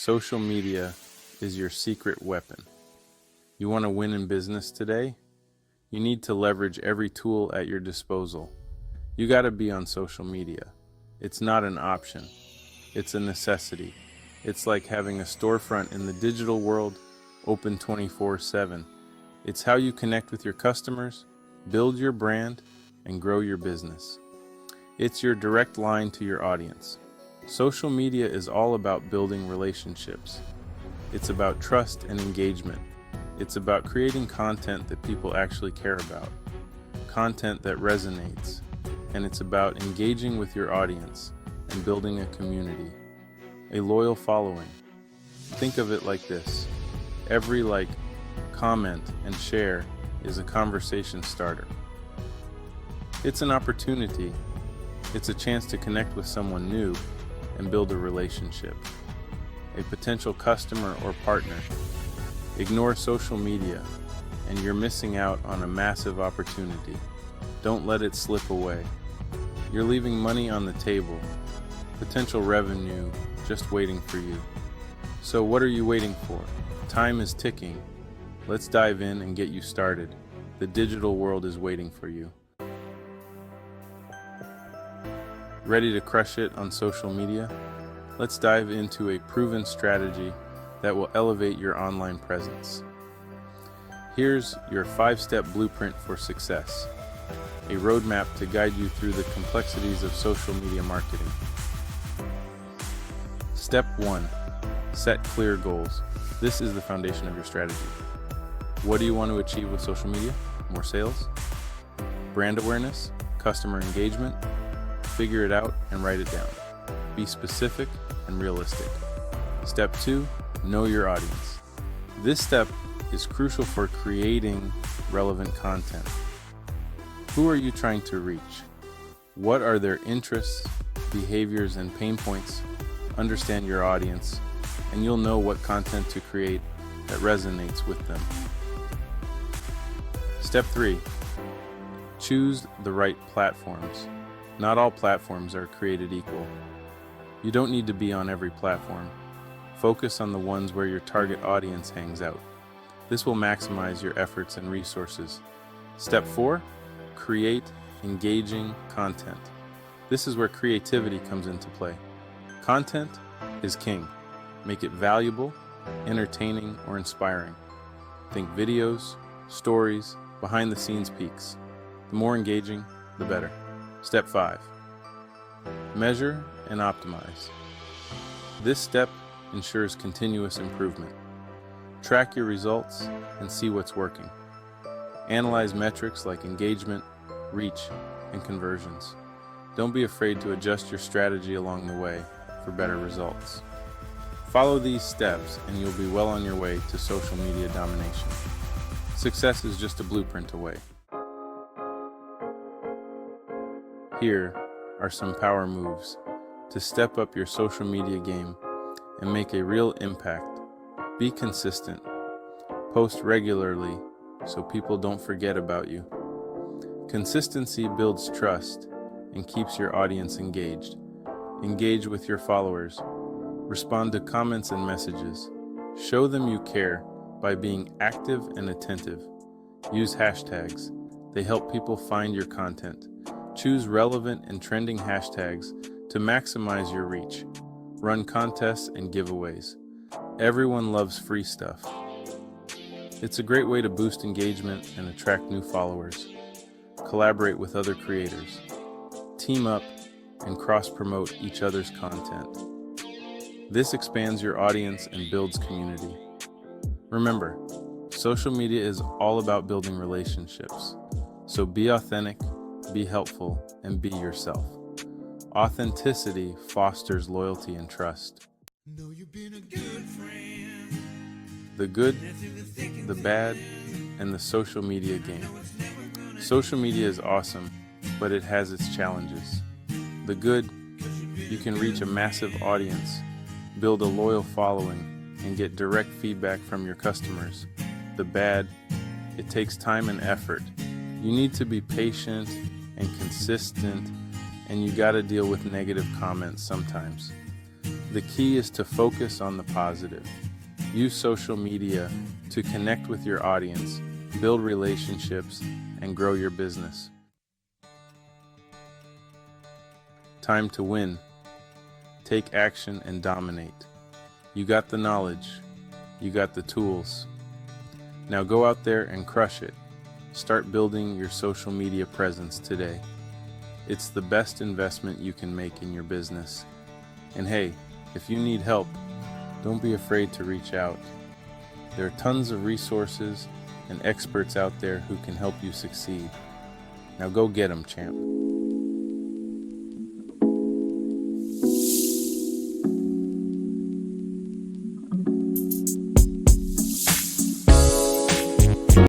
Social media is your secret weapon. You want to win in business today? You need to leverage every tool at your disposal. You got to be on social media. It's not an option. It's a necessity. It's like having a storefront in the digital world, open 24/7. It's how you connect with your customers, build your brand, and grow your business. It's your direct line to your audience. Social media is all about building relationships. It's about trust and engagement. It's about creating content that people actually care about, content that resonates, and it's about engaging with your audience and building a community, a loyal following. Think of it like this: every like, comment, and share is a conversation starter. It's an opportunity. It's a chance to connect with someone new and build a relationship, a potential customer or partner. Ignore social media, and you're missing out on a massive opportunity. Don't let it slip away. You're leaving money on the table, potential revenue just waiting for you. So what are you waiting for? Time is ticking. Let's dive in and get you started. The digital world is waiting for you. Ready to crush it on social media? Let's dive into a proven strategy that will elevate your online presence. Here's your 5-step blueprint for success, a roadmap to guide you through the complexities of social media marketing. Step 1. Set clear goals. This is the foundation of your strategy. What do you want to achieve with social media? More sales? Brand awareness? Customer engagement? Figure it out and write it down. Be specific and realistic. Step 2. Know your audience. This step is crucial for creating relevant content. Who are you trying to reach? What are their interests, behaviors, and pain points? Understand your audience, and you'll know what content to create that resonates with them. Step 3. Choose the right platforms. Not all platforms are created equal. You don't need to be on every platform. Focus on the ones where your target audience hangs out. This will maximize your efforts and resources. Step 4. Create engaging content. This is where creativity comes into play. Content is king. Make it valuable, entertaining, or inspiring. Think videos, stories, behind-the-scenes peeks. The more engaging, the better. Step 5. Measure and optimize. This step ensures continuous improvement. Track your results and see what's working. Analyze metrics like engagement, reach, and conversions. Don't be afraid to adjust your strategy along the way for better results. Follow these steps and you'll be well on your way to social media domination. Success is just a blueprint away. Here are some power moves to step up your social media game and make a real impact. Be consistent. Post regularly so people don't forget about you. Consistency builds trust and keeps your audience engaged. Engage with your followers. Respond to comments and messages. Show them you care by being active and attentive. Use hashtags. They help people find your content. Choose relevant and trending hashtags to maximize your reach. Run contests and giveaways. Everyone loves free stuff. It's a great way to boost engagement and attract new followers. Collaborate with other creators. Team up and cross-promote each other's content. This expands your audience and builds community. Remember, social media is all about building relationships. So be authentic, be helpful, and be yourself. Authenticity fosters loyalty and trust. The good, the bad, and the social media game. Social media is awesome, but it has its challenges. The good, you can reach a massive audience, build a loyal following, and get direct feedback from your customers. The bad, it takes time and effort. You need to be patient and consistent, and you gotta deal with negative comments sometimes. The key is to focus on the positive. Use social media to connect with your audience, build relationships, and grow your business. Time to win. Take action and dominate. You got the knowledge. You got the tools. Now go out there and crush it. Start building your social media presence today. It's the best investment you can make in your business. And hey, if you need help, don't be afraid to reach out. There are tons of resources and experts out there who can help you succeed. Now go get 'em, champ.